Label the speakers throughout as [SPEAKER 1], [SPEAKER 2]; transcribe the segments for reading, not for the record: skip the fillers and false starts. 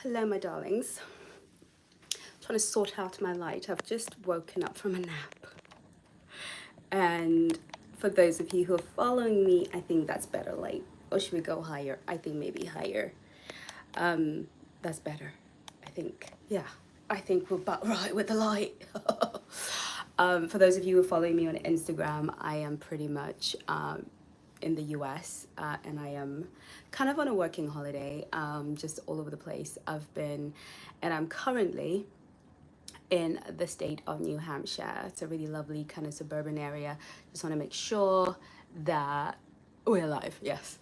[SPEAKER 1] Hello, my darlings. Trying to sort out my light. I've just woken up from a nap. And for those of you who are following me, I think that's better light. Or should we go higher? I think maybe higher. That's better. I think, yeah. I think we're about right with the light. For those of you who are following me on Instagram, I am pretty much in the US and I am kind of on a working holiday, just all over the place. And I'm currently in the state of New Hampshire. It's a really lovely kind of suburban area. Just want to make sure that we're alive. Yes,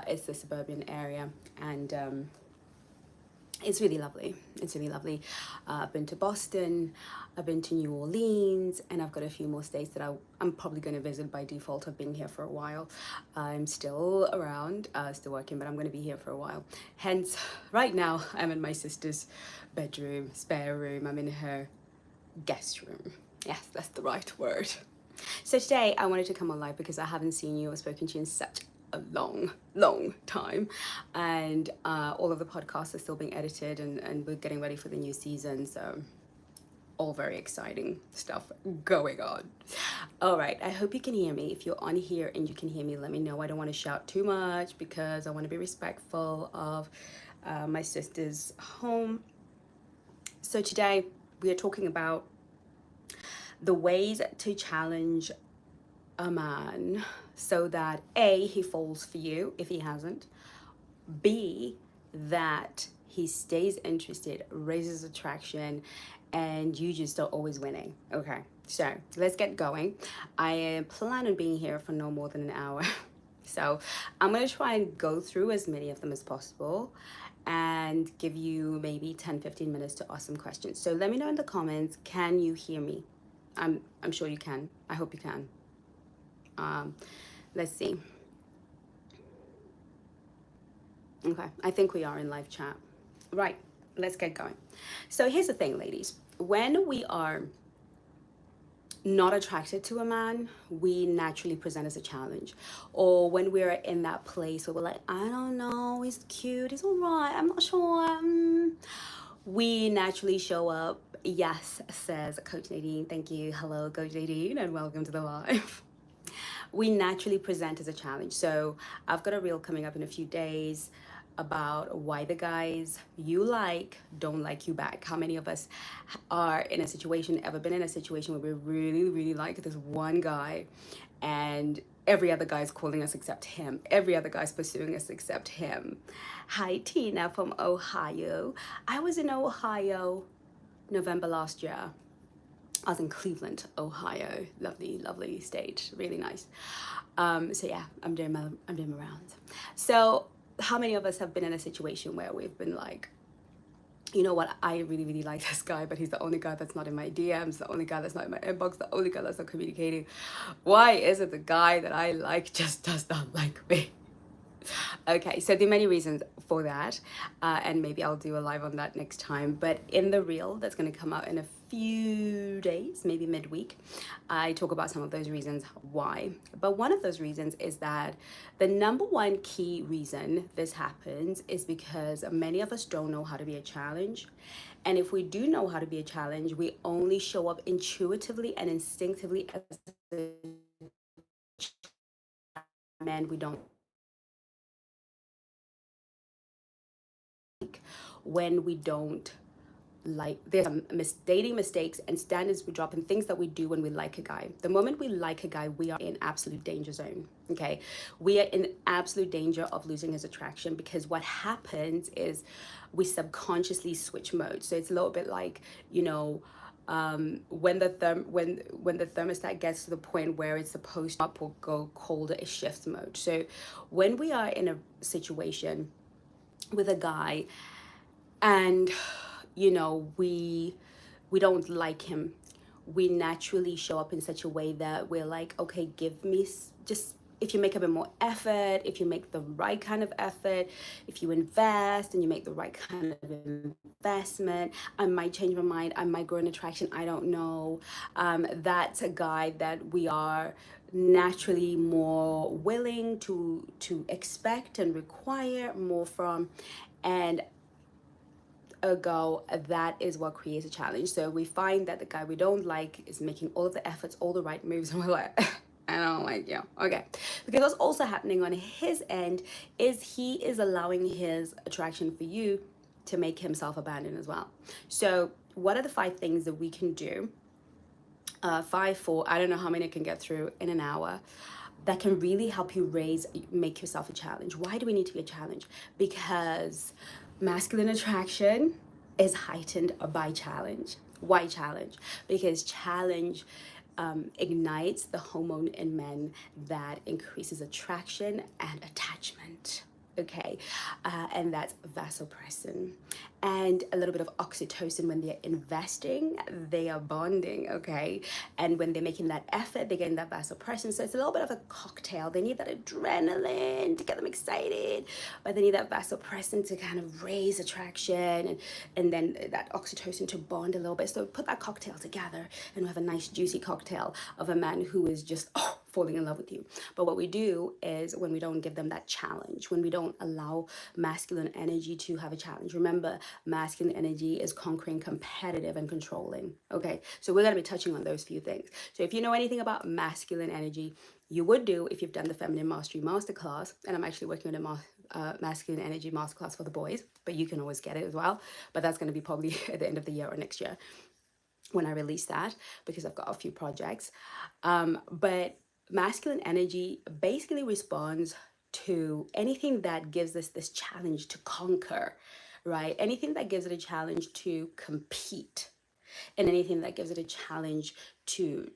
[SPEAKER 1] it's the suburban area, and it's really lovely. It's really lovely. I've been to Boston, I've been to New Orleans, and I've got a few more states that I'm probably going to visit by default. I've been here for a while. I'm still around, still working, but I'm going to be here for a while. Hence, right now, I'm in my sister's bedroom, spare room. I'm in her guest room. Yes, that's the right word. So today I wanted to come on live because I haven't seen you or spoken to you in such a long time, and all of the podcasts are still being edited, and we're getting ready for the new season, so all very exciting stuff going on. All right, I hope you can hear me. If you're on here and you can hear me, let me know. I don't want to shout too much because I want to be respectful of my sister's home. So today we are talking about the ways to challenge a man so that A, he falls for you if he hasn't, B, that he stays interested, raises attraction, and you just are always winning. Okay, so let's get going. I plan on being here for no more than an hour. So I'm going to try and go through as many of them as possible and give you maybe 10-15 minutes to ask some questions. So let me know in the comments, can you hear me? I'm sure you can. I hope you can. Let's see. Okay, I think we are in live chat. Right, let's get going. So here's the thing, ladies. When we are not attracted to a man, we naturally present as a challenge. Or when we're in that place where we're like, I don't know, he's cute, he's all right, I'm not sure. We naturally show up. Yes, says Coach Nadine. Thank you. Hello, Coach Nadine, and welcome to the live. We naturally present as a challenge. So I've got a reel coming up in a few days about why the guys you like don't like you back. How many of us are in a situation, ever been in a situation where we really like this one guy, and every other guy is calling us except him. Every other guy is pursuing us except him. Hi, Tina from Ohio. I was in Ohio November last year. I was in Cleveland, Ohio. Lovely state, really nice. So yeah, I'm doing my rounds. So how many of us have been in a situation where we've been like, you know what, I really like this guy, but he's the only guy that's not in my DMs, the only guy that's not in my inbox, the only guy that's not communicating. Why is it the guy that I like just does not like me? Okay, so there are many reasons for that, and maybe I'll do a live on that next time. But in the reel that's going to come out in a few days, maybe midweek, I talk about some of those reasons why. But one of those reasons is that the number one key reason this happens is because many of us don't know how to be a challenge. And if we do know how to be a challenge, we only show up intuitively and instinctively as a man. We don't when we don't like, there's some dating mistakes and standards we drop and things that we do when we like a guy. The moment we like a guy, we are in absolute danger zone. Okay, we are in absolute danger of losing his attraction, because what happens is we subconsciously switch modes. So it's a little bit like, you know, when the thermostat gets to the point where it's supposed to up or go colder, it shifts mode. So when we are in a situation with a guy and you know we don't like him, we naturally show up in such a way that we're like, okay, give me just, if you make a bit more effort, if you make the right kind of effort, if you invest and you make the right kind of investment, I might change my mind, I might grow an attraction, I don't know. That's a guy that we are naturally more willing to expect and require more from. And ago, that is what creates a challenge. So we find that the guy we don't like is making all of the efforts, all the right moves, and we're like, I don't like you. Okay. Because what's also happening on his end is he is allowing his attraction for you to make himself abandon as well. So what are the 5 things that we can do? 5, 4, I don't know how many I can get through in an hour, that can really help you make yourself a challenge. Why do we need to be a challenge? Because masculine attraction is heightened by challenge. Why challenge? Because challenge ignites the hormone in men that increases attraction and attachment. Okay, and that's vasopressin and a little bit of oxytocin. When they're investing, they are bonding. Okay, and when they're making that effort, they're getting that vasopressin. So it's a little bit of a cocktail. They need that adrenaline to get them excited, but they need that vasopressin to kind of raise attraction, and then that oxytocin to bond a little bit. So put that cocktail together and we have a nice juicy cocktail of a man who is just falling in love with you. But what we do is, when we don't give them that challenge, when we don't allow masculine energy to have a challenge. Remember, masculine energy is conquering, competitive, and controlling. Okay, so we're going to be touching on those few things. So if you know anything about masculine energy, you would do if you've done the Feminine Mastery Masterclass, and I'm actually working on a masculine energy masterclass for the boys, but you can always get it as well. But that's going to be probably at the end of the year or next year when I release that, because I've got a few projects. But masculine energy basically responds to anything that gives us this challenge to conquer, right? Anything that gives it a challenge to compete, and anything that gives it a challenge to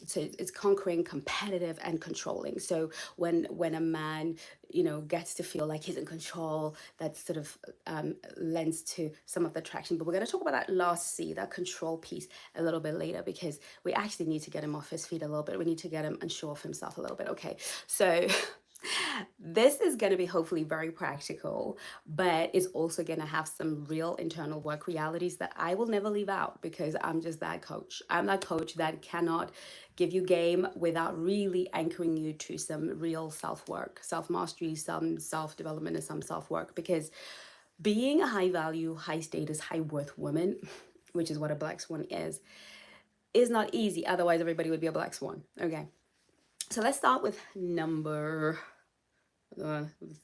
[SPEAKER 1] so it's conquering, competitive, and controlling. So when a man, gets to feel like he's in control, that sort of lends to some of the attraction. But we're going to talk about that last C, that control piece, a little bit later, because we actually need to get him off his feet a little bit. We need to get him unsure of himself a little bit. Okay, so this is going to be hopefully very practical, but it's also going to have some real internal work realities that I will never leave out, because I'm just that coach. I'm that coach that cannot give you game without really anchoring you to some real self-work, self-mastery, some self-development, and some self-work. Because being a high value, high status, high worth woman, which is what a black swan is not easy. Otherwise everybody would be a black swan. Okay, so let's start with number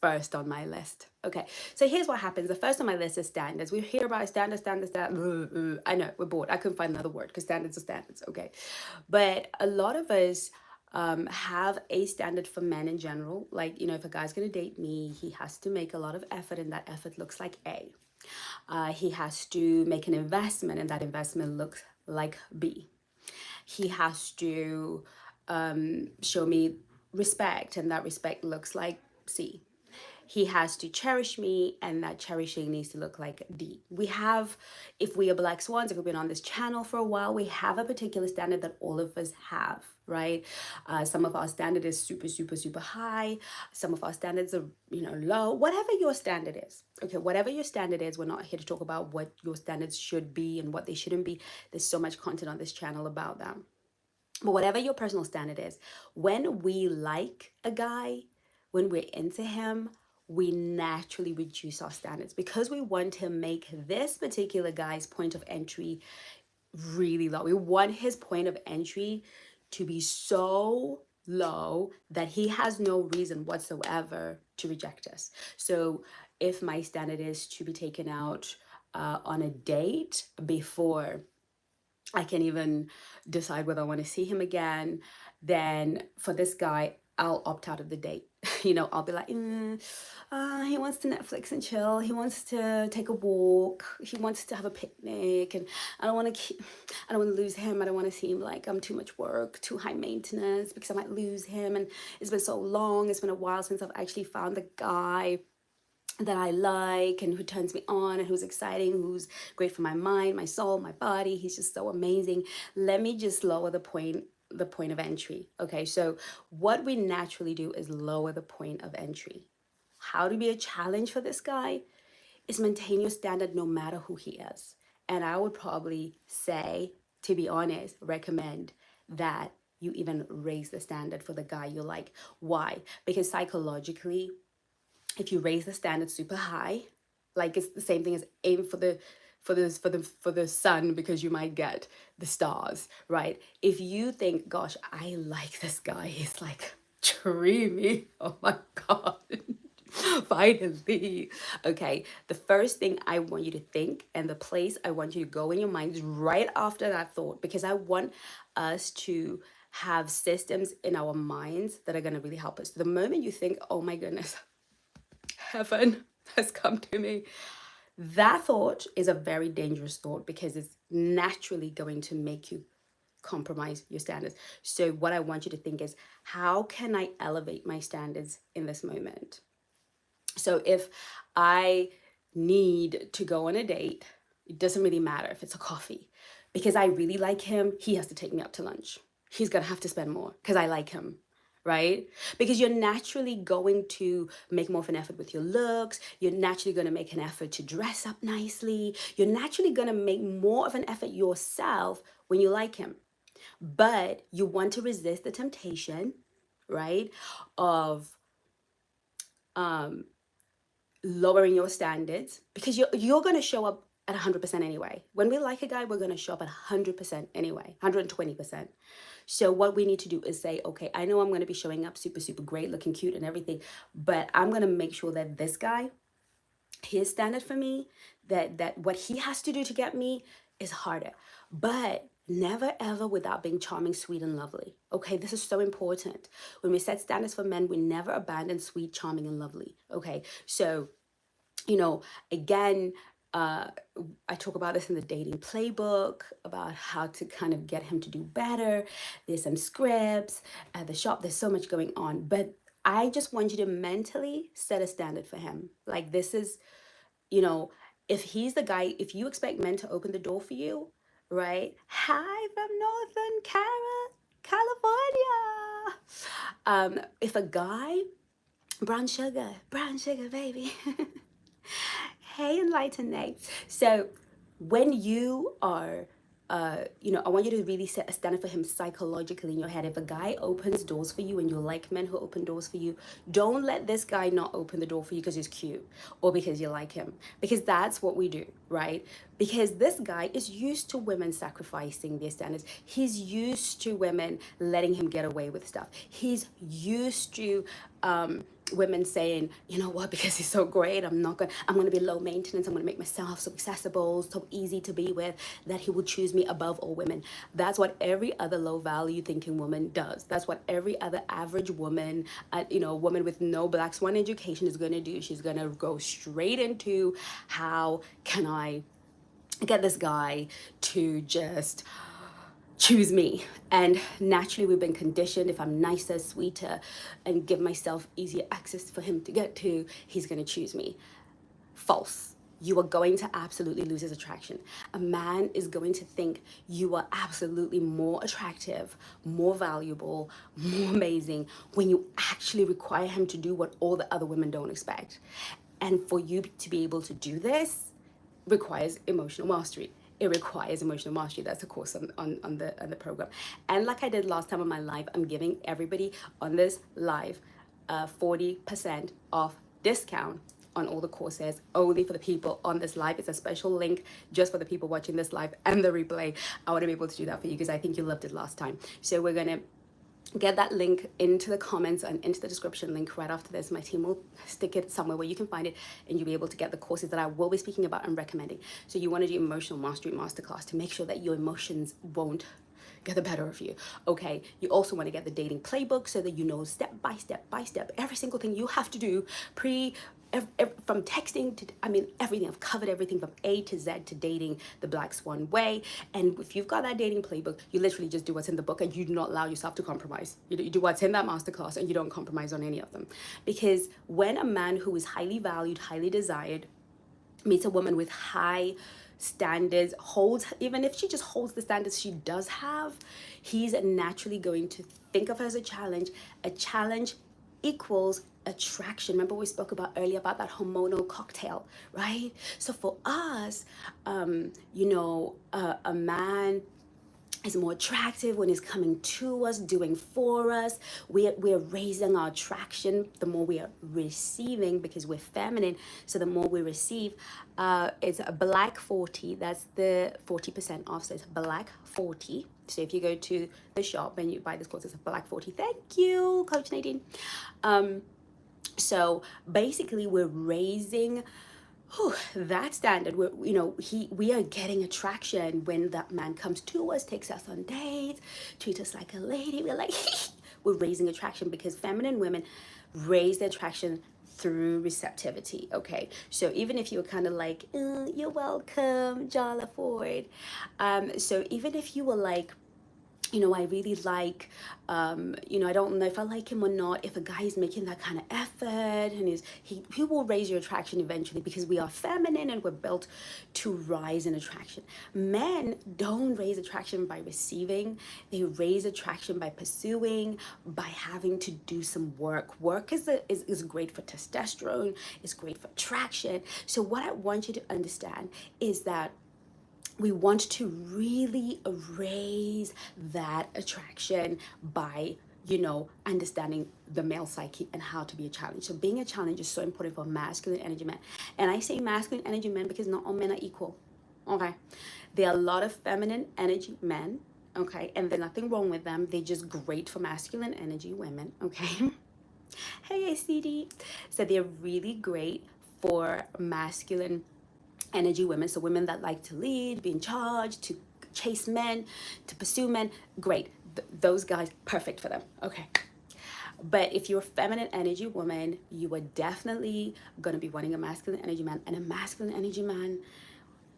[SPEAKER 1] first on my list. Okay, so here's what happens. The first on my list is standards. We hear about standards. I know, we're bored. I couldn't find another word, because standards are standards. Okay, but a lot of us have a standard for men in general. Like, if a guy's gonna date me, he has to make a lot of effort, and that effort looks like A. He has to make an investment, and that investment looks like B. He has to show me respect, and that respect looks like C. He has to cherish me, and that cherishing needs to look like D. We have, if we are black swans, if we've been on this channel for a while, we have a particular standard that all of us have, right? Some of our standard is super, super, super high. Some of our standards are, low. Whatever your standard is, okay, whatever your standard is, we're not here to talk about what your standards should be and what they shouldn't be. There's so much content on this channel about them. But whatever your personal standard is, when we like a guy, when we're into him, we naturally reduce our standards, because we want to make this particular guy's point of entry really low. We want his point of entry to be so low that he has no reason whatsoever to reject us. So if my standard is to be taken out on a date before I can even decide whether I want to see him again, then for this guy, I'll opt out of the date. I'll be like, he wants to Netflix and chill. He wants to take a walk. He wants to have a picnic, and I don't want to lose him. I don't want to seem like I'm too much work, too high maintenance, because I might lose him. And it's been so long. It's been a while since I've actually found the guy that I like and who turns me on and who's exciting, who's great for my mind, my soul, my body. He's just so amazing. Let me just lower the point of entry. Okay, so what we naturally do is lower the point of entry. How to be a challenge for this guy is maintain your standard no matter who he is. And I would probably say, to be honest, recommend that you even raise the standard for the guy you like. Why? Because psychologically, if you raise the standard super high, Like it's the same thing as aim for the sun because you might get the stars, right? If you think, gosh, I like this guy, he's like dreamy. Oh my God. Finally. Okay. The first thing I want you to think and the place I want you to go in your mind is right after that thought, because I want us to have systems in our minds that are going to really help us. The moment you think, oh my goodness, heaven has come to me, that thought is a very dangerous thought because it's naturally going to make you compromise your standards. So, what I want you to think is, how can I elevate my standards in this moment? So, if I need to go on a date, it doesn't really matter if it's a coffee because I really like him, he has to take me out to lunch. He's gonna have to spend more because I like him, right? Because you're naturally going to make more of an effort with your looks. You're naturally going to make an effort to dress up nicely. You're naturally going to make more of an effort yourself when you like him. But you want to resist the temptation, right, of lowering your standards because you're going to show up at 100% anyway. When we like a guy, we're going to show up at 100% anyway, 120%. So what we need to do is say, okay, I know I'm going to be showing up super, super great, looking cute and everything, but I'm going to make sure that this guy, his standard for me, that what he has to do to get me is harder. But never ever without being charming, sweet, and lovely. Okay, this is so important. When we set standards for men, we never abandon sweet, charming, and lovely. Okay, so again, I talk about this in the dating playbook about how to kind of get him to do better. There's some scripts at the shop. There's so much going on, but I just want you to mentally set a standard for him. Like this is, you know, if he's the guy, if you expect men to open the door for you, right? Hi from Northern California. If a guy, brown sugar, baby. Hey, enlightened Nate. So when you are, I want you to really set a standard for him psychologically in your head. If a guy opens doors for you and you like men who open doors for you, don't let this guy not open the door for you because he's cute or because you like him. Because that's what we do, right? Because this guy is used to women sacrificing their standards. He's used to women letting him get away with stuff. He's used to women saying, you know what, because he's so great, I'm gonna be low maintenance, I'm gonna make myself so accessible, so easy to be with, that he will choose me above all women. That's what every other low value thinking woman does. That's what every other average woman, woman with no black swan education is gonna do. She's gonna go straight into, how can I get this guy to just choose me? And naturally we've been conditioned, if I'm nicer, sweeter, and give myself easier access for him to get to, he's going to choose me. False. You are going to absolutely lose his attraction. A man is going to think you are absolutely more attractive, more valuable, more amazing when you actually require him to do what all the other women don't expect. And for you to be able to do this requires emotional mastery. It requires emotional mastery. That's the course on the program. And like I did last time on my live, I'm giving everybody on this live 40% off discount on all the courses, only for the people on this live. It's a special link just for the people watching this live and the replay. I want to be able to do that for you because I think you loved it last time. So we're going to get that link into the comments and into the description link right after this. My team will stick it somewhere where you can find it, and you'll be able to get the courses that I will be speaking about and recommending. So you want to do Emotional Mastery Masterclass to make sure that your emotions won't get the better of you. Okay, you also want to get the dating playbook so that you know step by step every single thing you have to do from texting to, everything. I've covered everything from A to Z to dating the Black Swan way. And if you've got that dating playbook, you literally just do what's in the book and you do not allow yourself to compromise. You do what's in that masterclass and you don't compromise on any of them. Because when a man who is highly valued, highly desired, meets a woman with high standards, even if she just holds the standards she does have, he's naturally going to think of her as a challenge. A challenge equals attraction. Remember we spoke about earlier about that hormonal cocktail, right? So for us, a man is more attractive, when he's coming to us, doing for us. We're raising our attraction the more we are receiving, because we're feminine. So the more we receive, it's a black 40. That's the 40% off. So it's black 40. So if you go to the shop and you buy this course, it's a black 40. Thank you, Coach Nadine. So basically, we're raising that standard. We are getting attraction when that man comes to us, takes us on dates, treats us like a lady. We're like, we're raising attraction, because feminine women raise the attraction through receptivity. Okay, so even if you were kind of like, you're welcome, Jala Ford. So even if you were like, I really like, I don't know if I like him or not. If a guy is making that kind of effort, and he will raise your attraction eventually, because we are feminine and we're built to rise in attraction. Men don't raise attraction by receiving. They raise attraction by pursuing, by having to do some work. Work is great for testosterone. It's great for attraction. So what I want you to understand is that we want to really raise that attraction by understanding the male psyche and how to be a challenge. So being a challenge is so important for masculine energy men. And I say masculine energy men because not all men are equal. Okay, there are a lot of feminine energy men. Okay, and there's nothing wrong with them. They're just great for masculine energy women. Okay. Hey, ACD. So they're really great for masculine energy women. So women that like to lead, be in charge, to chase men, to pursue men, great. Those guys, perfect for them. Okay. But if you're a feminine energy woman, you are definitely going to be wanting a masculine energy man. And a masculine energy man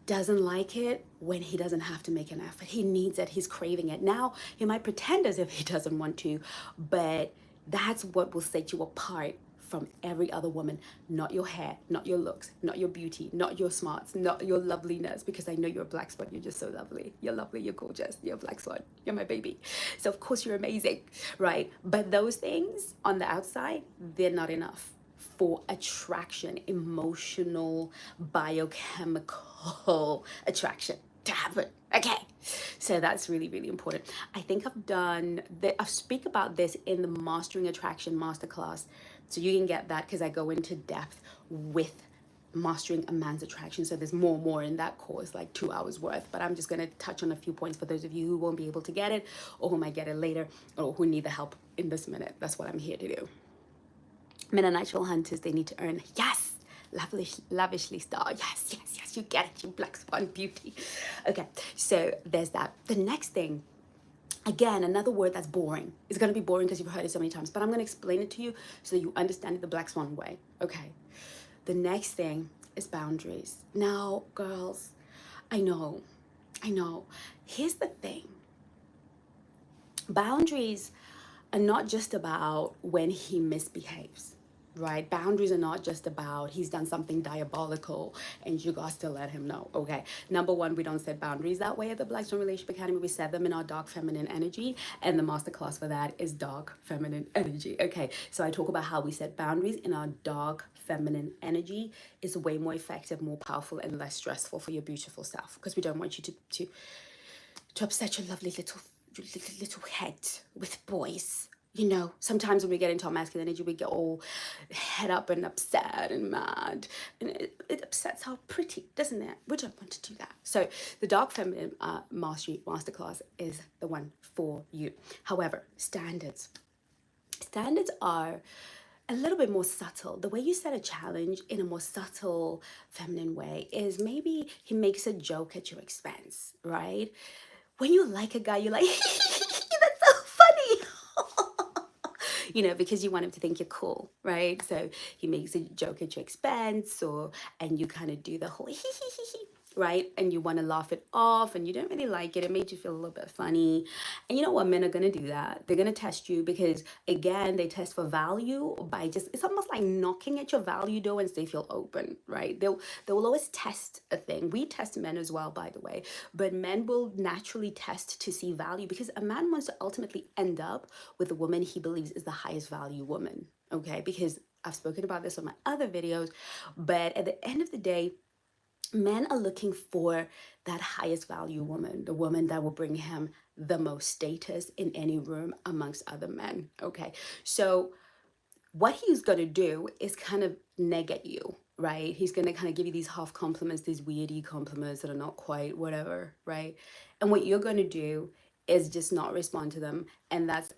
[SPEAKER 1] doesn't like it when he doesn't have to make an effort. He needs it. He's craving it. Now, he might pretend as if he doesn't want to, but that's what will set you apart from every other woman. Not your hair, not your looks, not your beauty, not your smarts, not your loveliness, because I know you're a black swan. You're just so lovely. You're lovely, you're gorgeous, you're a black swan, you're my baby. So of course you're amazing, right? But those things on the outside, they're not enough for attraction, emotional, biochemical attraction to happen. Okay, so that's really, really important. I think I speak about this in the Mastering Attraction Masterclass, so you can get that, because I go into depth with mastering a man's attraction. So there's more in that course, like 2 hours worth, but I'm just going to touch on a few points for those of you who won't be able to get it, or who might get it later, or who need the help in this minute. That's what I'm here to do. Men are natural hunters. They need to earn. Yes. Lavishly star. Yes. You get it. You black swan beauty. Okay. So there's that. The next thing, again, another word that's boring. It's going to be boring because you've heard it so many times, but I'm going to explain it to you so that you understand it the black swan way. Okay. The next thing is boundaries. Now, girls, I know. Here's the thing. Boundaries are not just about when he misbehaves, right? Boundaries are not just about he's done something diabolical and you got to let him know. Okay. Number one, we don't set boundaries that way at the Black Stone Relationship Academy. We set them in our dark feminine energy, and the masterclass for that is dark feminine energy. Okay. So I talk about how we set boundaries in our dark feminine energy. Is way more effective, more powerful, and less stressful for your beautiful self, because we don't want you to upset your lovely little head with boys. Sometimes when we get into our masculine energy, we get all head up and upset and mad, and it upsets our pretty, doesn't it? We don't want to do that. So the Dark Feminine Mastery Masterclass is the one for you. However, standards are a little bit more subtle. The way you set a challenge in a more subtle feminine way is maybe he makes a joke at your expense, right? When you like a guy, you're like, that's so funny. Because you want him to think you're cool, right? So he makes a joke at your expense, and you kind of do the whole right? And you want to laugh it off, and you don't really like it. It made you feel a little bit funny. And you know what? Men are going to do that. They're going to test you, because again, they test for value by it's almost like knocking at your value door and they feel open, right? They will always test a thing. We test men as well, by the way, but men will naturally test to see value, because a man wants to ultimately end up with a woman he believes is the highest value woman. Okay. Because I've spoken about this on my other videos, but at the end of the day, Men are looking for that highest value woman, the woman that will bring him the most status in any room amongst other men. Okay. So what he's going to do is kind of negate you, right? He's going to kind of give you these half compliments, these weirdy compliments that are not quite whatever, right? And what you're going to do is just not respond to them. And that's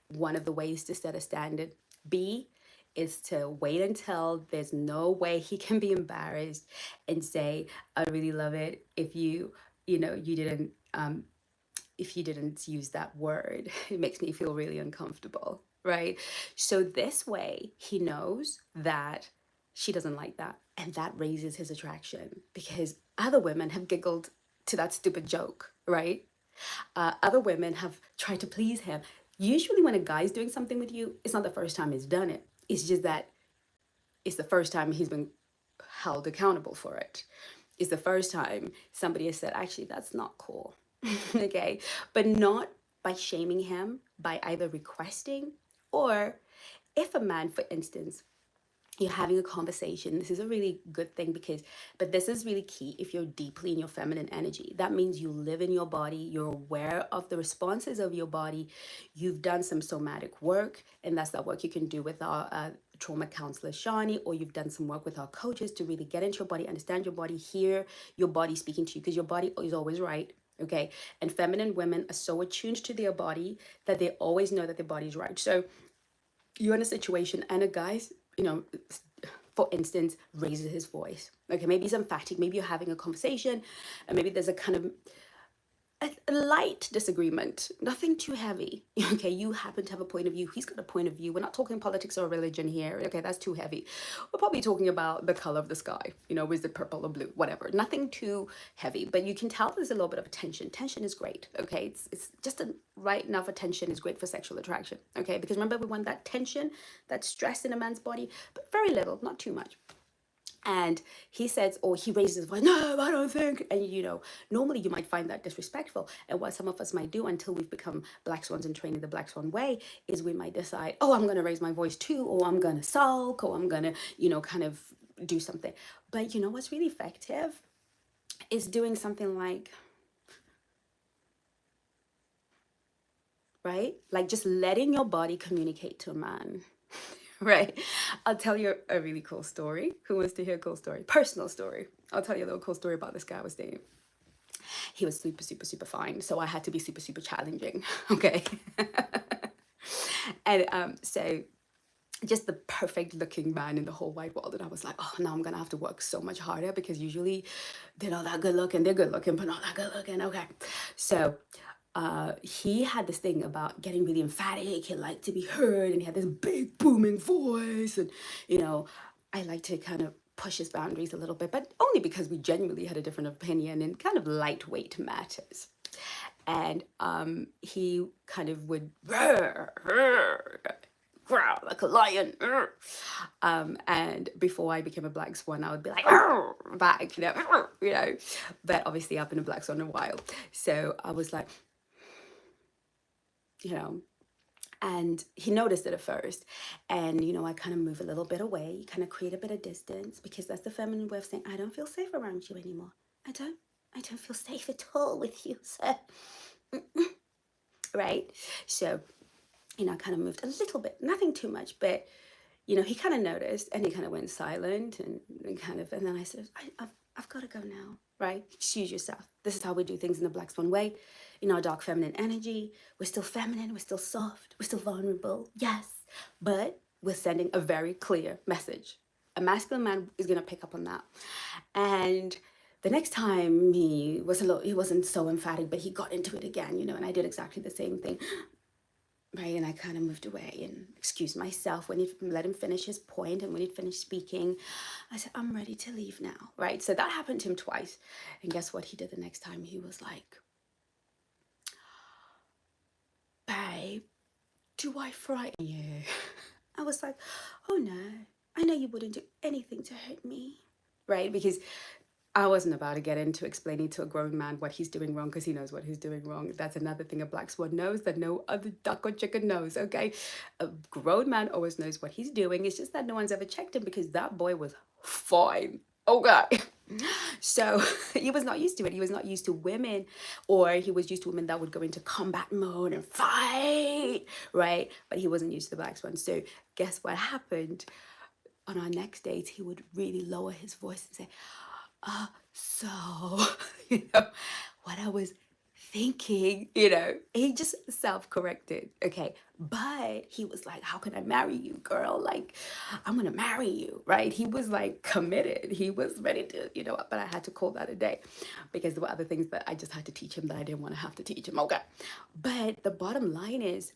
[SPEAKER 1] one of the ways to set a standard. B is to wait until there's no way he can be embarrassed and say, I really love it if you didn't if you didn't use that word. It makes me feel really uncomfortable, right? So this way he knows that she doesn't like that, and that raises his attraction because other women have giggled to that stupid joke, right? Other women have tried to please him. Usually when a guy's doing something with you, it's not the first time he's done it. It's just that it's the first time he's been held accountable for it. It's the first time somebody has said, actually, that's not cool. Okay. But not by shaming him, by either requesting, or if a man, for instance, you're having a conversation. This is a really good thing but this is really key if you're deeply in your feminine energy. That means you live in your body, you're aware of the responses of your body, you've done some somatic work, and that's that work you can do with our trauma counselor Shani, or you've done some work with our coaches to really get into your body, understand your body, hear your body speaking to you, because your body is always right. Okay. And feminine women are so attuned to their body that they always know that their body's right. So you're in a situation and a guy's, for instance, raises his voice. Okay, maybe he's emphatic, maybe you're having a conversation, and maybe there's a kind of a light disagreement, nothing too heavy. Okay, you happen to have a point of view, he's got a point of view. We're not talking politics or religion here. Okay, that's too heavy. We're probably talking about the color of the sky, is it purple or blue, whatever. Nothing too heavy, but you can tell there's a little bit of tension. Tension is great. Okay, it's just a right enough attention is great for sexual attraction. Okay, because remember, we want that tension, that stress in a man's body, but very little, not too much. And he says, or he raises his voice, no, I don't think. And, normally you might find that disrespectful. And what some of us might do until we've become Black Swans and training the Black Swan way is we might decide, oh, I'm going to raise my voice too, or I'm going to sulk, or I'm going to, kind of do something. But what's really effective is doing something like, right? Like just letting your body communicate to a man. Right. I'll tell you a really cool story. Who wants to hear a cool story? Personal story. I'll tell you a little cool story about this guy I was dating. He was super, super, super fine. So I had to be super, super challenging. Okay. And so just the perfect looking man in the whole wide world. And I was like, oh, now I'm going to have to work so much harder because usually they're not that good looking. They're good looking, but not that good looking. Okay. So he had this thing about getting really emphatic. He liked to be heard, and he had this big booming voice. And, I like to kind of push his boundaries a little bit, but only because we genuinely had a different opinion in kind of lightweight matters. And he kind of would growl like a lion. And before I became a Black Swan, I would be like back, but obviously I've been a Black Swan a while. So I was like, and he noticed it at first. And, I kind of move a little bit away, kind of create a bit of distance, because that's the feminine way of saying, I don't feel safe around you anymore. I don't feel safe at all with you, sir. Right? So, I kind of moved a little bit, nothing too much, but, he kind of noticed and he kind of went silent and then I said, I've got to go now, right? Choose yourself. This is how we do things in the Black Swan way. In our dark feminine energy, we're still feminine, we're still soft, we're still vulnerable, yes, but we're sending a very clear message. A masculine man is going to pick up on that. And the next time he wasn't so emphatic, but he got into it again, and I did exactly the same thing. Right, and I kind of moved away and excused myself when he let him finish his point. And when he'd finished speaking, I said, I'm ready to leave now, right? So that happened to him twice. And guess what he did the next time? He was like, babe, do I frighten you? I was like, oh no, I know you wouldn't do anything to hurt me, right? Because I wasn't about to get into explaining to a grown man what he's doing wrong, because he knows what he's doing wrong. That's another thing a Black Swan knows that no other duck or chicken knows, okay? A grown man always knows what he's doing. It's just that no one's ever checked him because that boy was fine, okay? So he was not used to it. He was not used to women, or he was used to women that would go into combat mode and fight, right? But he wasn't used to the black swan. So guess what happened? On our next dates, he would really lower his voice and say, so, what I was thinking, he just self-corrected, okay? But he was like, how can I marry you, girl? Like, I'm gonna marry you, right? He was like committed. He was ready to, but I had to call that a day because there were other things that I just had to teach him that I didn't want to have to teach him, okay? But the bottom line is,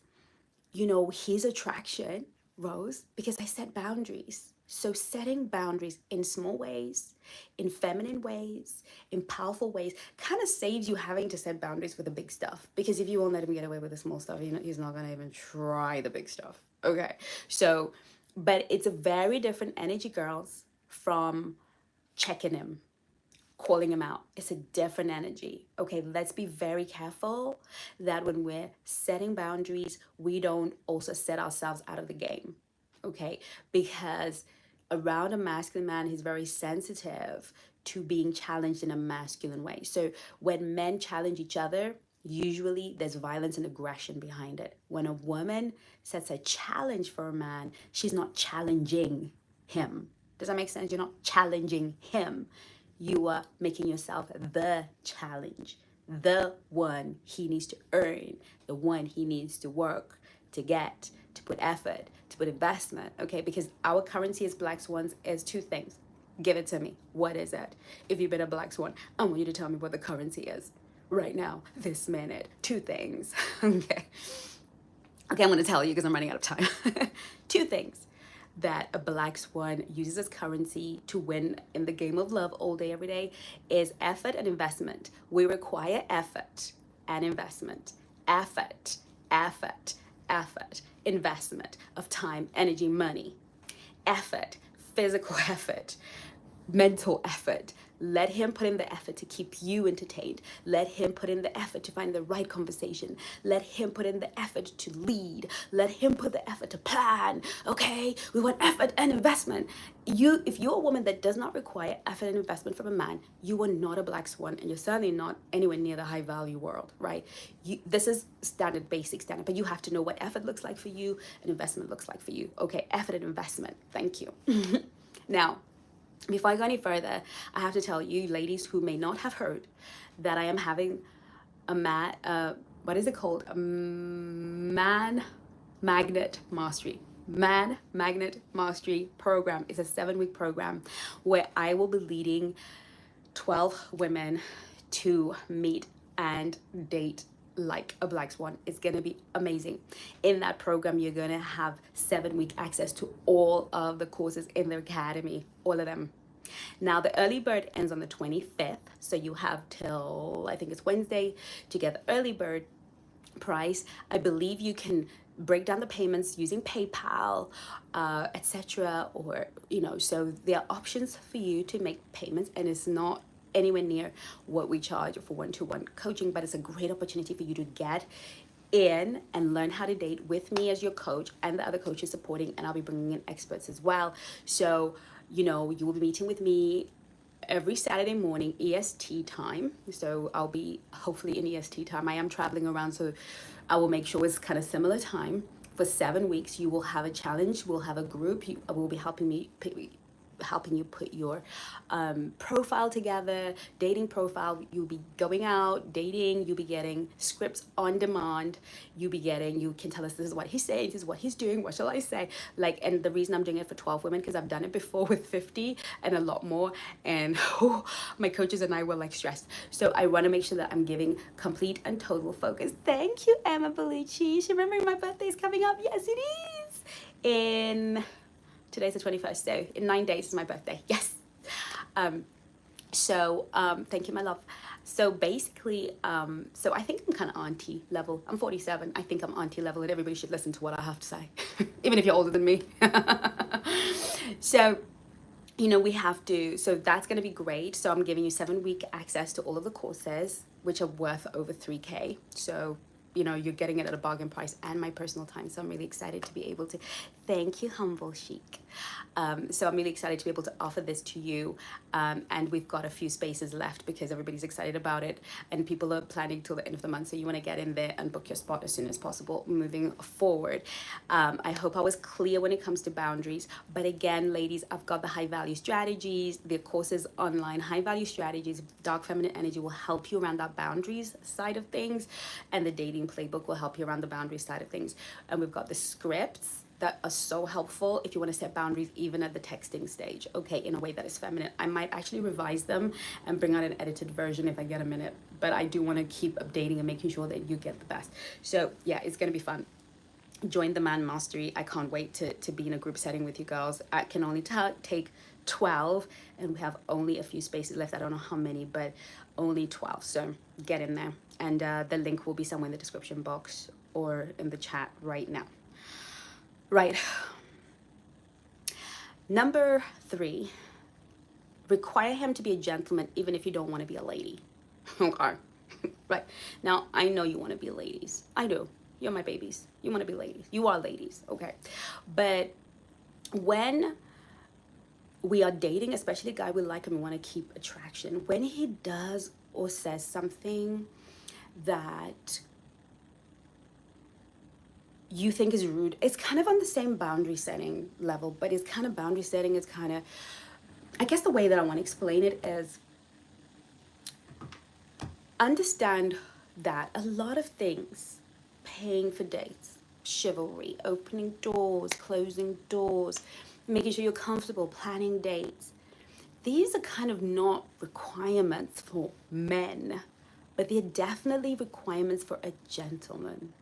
[SPEAKER 1] his attraction rose because I set boundaries. So setting boundaries in small ways, in feminine ways, in powerful ways, kind of saves you having to set boundaries for the big stuff. Because if you won't let him get away with the small stuff, he's not going to even try the big stuff. Okay. So, but it's a very different energy, girls, from checking him, calling him out. It's a different energy. Okay, let's be very careful that when we're setting boundaries, we don't also set ourselves out of the game. Okay, because around a masculine man, he's very sensitive to being challenged in a masculine way. So when men challenge each other, usually there's violence and aggression behind it. When a woman sets a challenge for a man, she's not challenging him. Does that make sense? You're not challenging him. You are making yourself the challenge, the one he needs to earn, the one he needs to work to get, to put effort, to put investment, okay? Because our currency as black swans is two things. Give it to me. What is it? If you've been a black swan, I want you to tell me what the currency is right now, this minute. Two things, okay? Okay, I'm gonna tell you because I'm running out of time. Two things that a black swan uses as currency to win in the game of love all day, every day is effort and investment. We require effort and investment. Effort, effort, effort, investment of time, energy, money. Effort, physical effort, mental effort. Let him put in the effort to keep you entertained. Let him put in the effort to find the right conversation. Let him put in the effort to lead. Let him put the effort to plan. Okay? We want effort and investment. If you're a woman that does not require effort and investment from a man, you are not a black swan, and you're certainly not anywhere near the high value world, right? This is standard, basic standard, but you have to know what effort looks like for you and investment looks like for you. Okay, effort and investment. Thank you. Now, before I go any further, I have to tell you, ladies who may not have heard, that I am having what is it called? A man magnet mastery. Man magnet mastery program. It's a 7-week program where I will be leading 12 women to meet and date like a black swan. It's gonna be amazing. In that program, you're gonna have 7-week access to all of the courses in the academy, all of them. Now the early bird ends on the 25th, so you have till I think it's Wednesday to get the early bird price. I believe you can break down the payments using PayPal, etc. Or so there are options for you to make payments, and it's not anywhere near what we charge for one-to-one coaching, but it's a great opportunity for you to get in and learn how to date with me as your coach and the other coaches supporting, and I'll be bringing in experts as well. So you will be meeting with me every Saturday morning EST time. So I'll be hopefully in EST time. I am traveling around, so I will make sure it's kind of similar time. For 7 weeks, you will have a challenge. We'll have a group. I will be helping you put your profile together, dating profile. You'll be going out, dating, you'll be getting scripts on demand. You can tell us, this is what he's saying, this is what he's doing, what shall I say? And the reason I'm doing it for 12 women, because I've done it before with 50 and a lot more. And my coaches and I were stressed. So I want to make sure that I'm giving complete and total focus. Thank you, Emma Bellucci. Remembering my birthday is coming up. Yes, it is. Today's the 21st, so in 9 days is my birthday. Yes. Thank you, my love. So basically, so I think I'm kind of auntie level. I'm 47. I think I'm auntie level, and everybody should listen to what I have to say, even if you're older than me. So, we have to, so that's going to be great. So I'm giving you 7-week access to all of the courses, which are worth over 3K. So you're getting it at a bargain price and my personal time. So I'm really excited to be able to. Thank you, Humble Chic. So I'm really excited to be able to offer this to you. And we've got a few spaces left because everybody's excited about it and people are planning till the end of the month. So you want to get in there and book your spot as soon as possible moving forward. I hope I was clear when it comes to boundaries. But again, ladies, I've got the high value strategies, the courses online, high value strategies, dark feminine energy will help you around that boundaries side of things. And the dating playbook will help you around the boundaries side of things. And we've got the scripts that are so helpful if you want to set boundaries even at the texting stage, okay, in a way that is feminine. I might actually revise them and bring out an edited version if I get a minute, but I do want to keep updating and making sure that you get the best. So yeah, it's going to be fun. Join the Man Mastery. I can't wait to be in a group setting with you girls. I can only take 12 and we have only a few spaces left. I don't know how many, but only 12. So get in there. And the link will be somewhere in the description box or in the chat right now. Right. Number 3, require him to be a gentleman even if you don't want to be a lady. Okay. Right. Now, I know you want to be ladies. I do. You're my babies. You want to be ladies. You are ladies. Okay. But when we are dating, especially a guy we like and we want to keep attraction, when he does or says something that you think is rude, it's kind of on the same boundary setting level, but it's kind of boundary setting. It's kind of, I guess the way that I want to explain it is understand that a lot of things, paying for dates, chivalry, opening doors, closing doors, making sure you're comfortable, planning dates, these are kind of not requirements for men, but they're definitely requirements for a gentleman.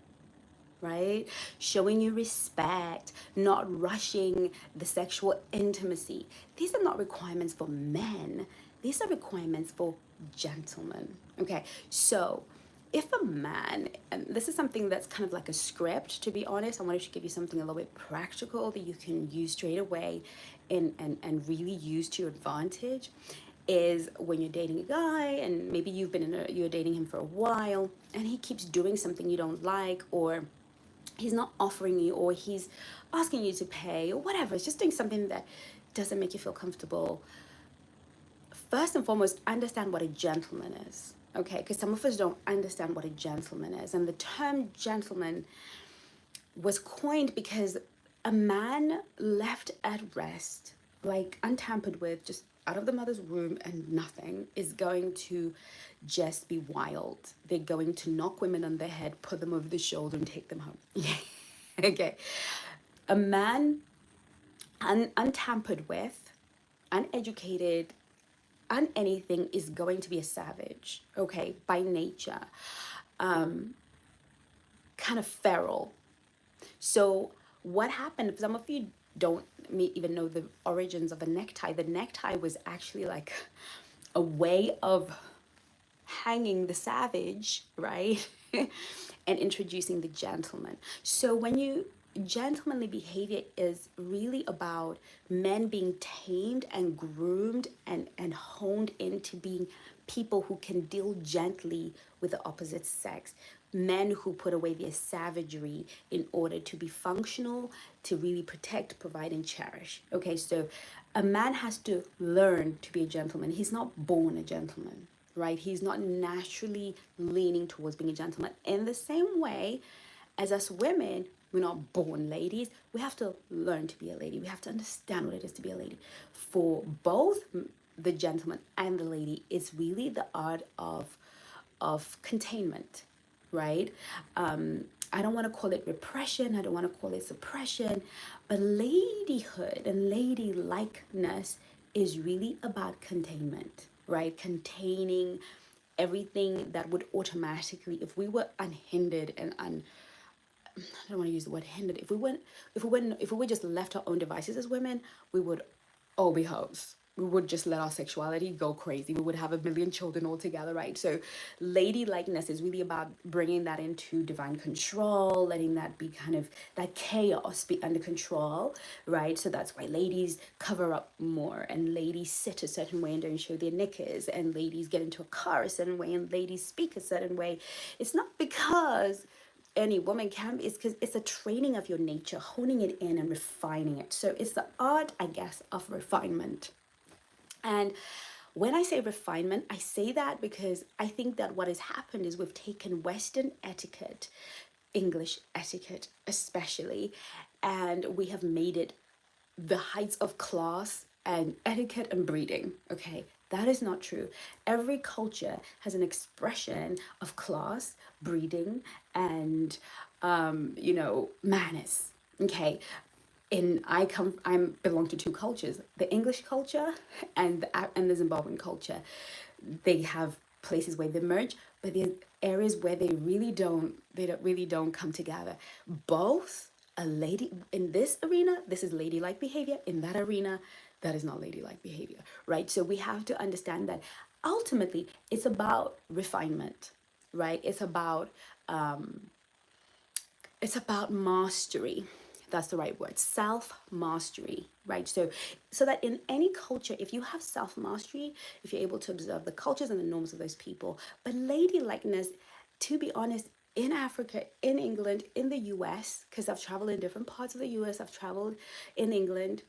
[SPEAKER 1] Right? Showing you respect, not rushing the sexual intimacy. These are not requirements for men. These are requirements for gentlemen. Okay, so if a man, and this is something that's kind of like a script, to be honest, I wanted to give you something a little bit practical that you can use straight away and really use to your advantage, is when you're dating a guy and maybe you're dating him for a while and he keeps doing something you don't like, or he's not offering you, or he's asking you to pay, or whatever. It's just doing something that doesn't make you feel comfortable. First and foremost, understand what a gentleman is, okay? Because some of us don't understand what a gentleman is. And the term gentleman was coined because a man left at rest, like untampered with, just out of the mother's womb and nothing, is going to just be wild. They're going to knock women on their head, put them over the shoulder and take them home. Okay. A man untampered with, uneducated, anything, is going to be a savage, okay, by nature. Kind of feral. So what happened, some of you don't even know the origins of a necktie. The necktie was actually like a way of hanging the savage, right? And introducing the gentleman. So gentlemanly behavior is really about men being tamed and groomed and honed into being people who can deal gently with the opposite sex. Men who put away their savagery in order to be functional, to really protect, provide, and cherish. Okay, so a man has to learn to be a gentleman. He's not born a gentleman, right? He's not naturally leaning towards being a gentleman. In the same way as us women, we're not born ladies. We have to learn to be a lady. We have to understand what it is to be a lady. For both the gentleman and the lady, it's really the art of containment, right? I don't want to call it repression. I don't want to call it suppression. But ladyhood and ladylikeness is really about containment, right? Containing everything that would automatically, if we were unhindered and I don't want to use the word hindered. If we were just left our own devices as women, we would all be hoes. We would just let our sexuality go crazy. We would have a million children all together, right? So ladylikeness is really about bringing that into divine control, letting that be kind of, that chaos be under control, right? So that's why ladies cover up more, and ladies sit a certain way and don't show their knickers, and ladies get into a car a certain way, and ladies speak a certain way. It's not because any woman can be, is because it's a training of your nature, honing it in and refining it. So it's the art, I guess, of refinement. And when I say refinement, I say that because I think that what has happened is we've taken Western etiquette, English etiquette especially, and we have made it the heights of class and etiquette and breeding. Okay, that is not true. Every culture has an expression of class, breeding, and manners. Okay, I belong to two cultures: the English culture and the Zimbabwean culture. They have places where they merge, but there's areas where they don't really don't come together. Both a lady in this arena, this is ladylike behavior. In that arena, that is not ladylike behavior, right? So we have to understand that ultimately it's about refinement, right? It's about mastery. That's the right word. Self mastery, right? So that in any culture, if you have self mastery, if you're able to observe the cultures and the norms of those people, but ladylikeness, to be honest, in Africa, in England, in the US, because I've traveled in different parts of the US, I've traveled in England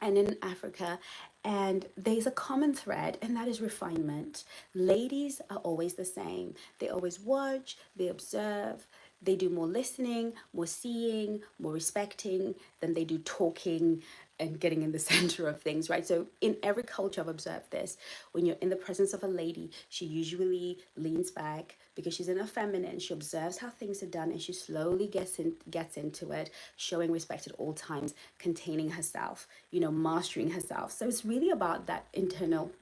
[SPEAKER 1] and in Africa, and there's a common thread, and that is refinement. Ladies are always the same. They always watch, they observe, they do more listening, more seeing, more respecting than they do talking and getting in the center of things, right? So in every culture I've observed this. When you're in the presence of a lady, she usually leans back because she's in a feminine. She observes how things are done and she slowly gets into it, showing respect at all times, containing herself, mastering herself. So it's really about that internal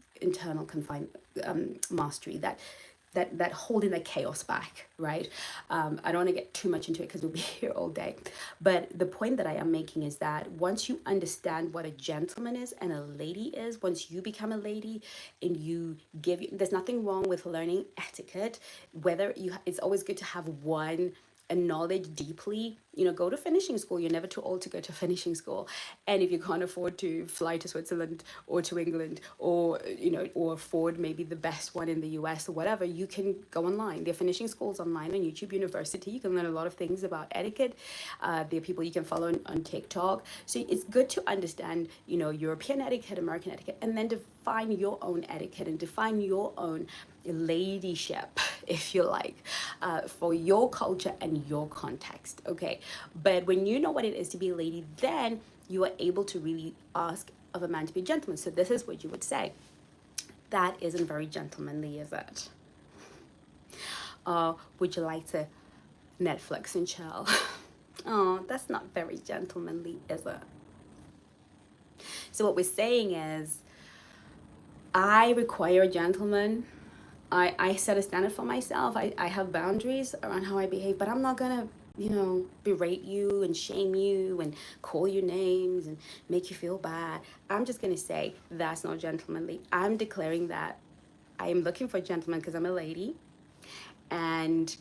[SPEAKER 1] confined mastery, that holding the chaos back, right? I don't want to get too much into it because we'll be here all day. But the point that I am making is that once you understand what a gentleman is and a lady is, once you become a lady and there's nothing wrong with learning etiquette. It's always good to have one and knowledge deeply. Go to finishing school. You're never too old to go to finishing school. And if you can't afford to fly to Switzerland or to England, or afford maybe the best one in the US or whatever, you can go online. There are finishing schools online on YouTube University. You can learn a lot of things about etiquette. There are people you can follow on TikTok. So it's good to understand, European etiquette, American etiquette, and then define your own etiquette and define your own ladyship, if you like, for your culture and your context. Okay, but when you know what it is to be a lady, then you are able to really ask of a man to be a gentleman. So this is what you would say: that isn't very gentlemanly, is it? Would you like to Netflix and chill? Oh, that's not very gentlemanly, is it? So what we're saying is, I require a gentleman. I set a standard for myself. I have boundaries around how I behave, but I'm not gonna, berate you and shame you and call you names and make you feel bad. I'm just gonna say that's not gentlemanly. I'm declaring that I am looking for a gentleman because I'm a lady, and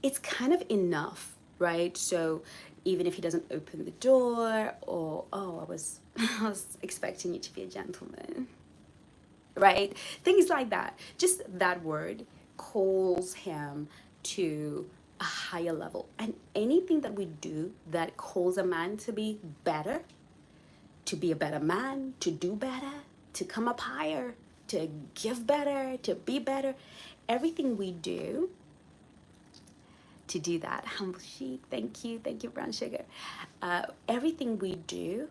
[SPEAKER 1] it's kind of enough, right? So even if he doesn't open the door, or I was I was expecting you to be a gentleman, right? Things like that. Just that word calls him to a higher level. And anything that we do that calls a man to be better, to be a better man, to do better, to come up higher, to give better, to be better, everything we do to do that, humble chic, thank you, brown sugar. Everything we do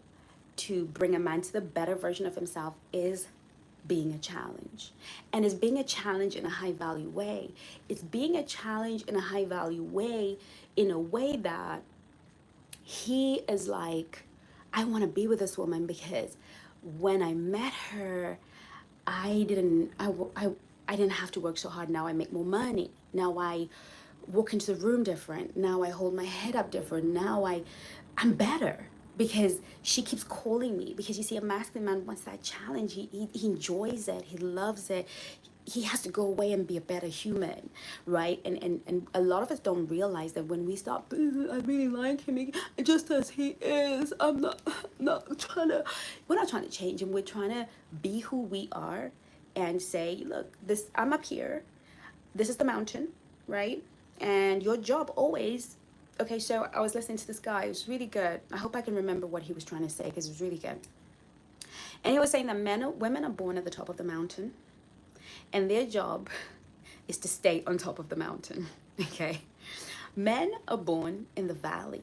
[SPEAKER 1] to bring a man to the better version of himself is being a challenge. And it's being a challenge in a high value way. It's being a challenge in a high value way, in a way that he is like, I want to be with this woman because when I met her, I didn't have to work so hard. Now I make more money. Now I walk into the room different. Now I hold my head up different. Now I'm better because she keeps calling me. Because you see, a masculine man wants that challenge. He enjoys it. He loves it. He has to go away and be a better human, right? And a lot of us don't realize that when we start, I really like him just as he is. I'm not trying to, we're not trying to change him. We're trying to be who we are and say, look, I'm up here. This is the mountain, right? And your job always, okay, so I was listening to this guy. It was really good. I hope I can remember what he was trying to say because it was really good. And he was saying that women are born at the top of the mountain, and their job is to stay on top of the mountain. Okay. Men are born in the valley,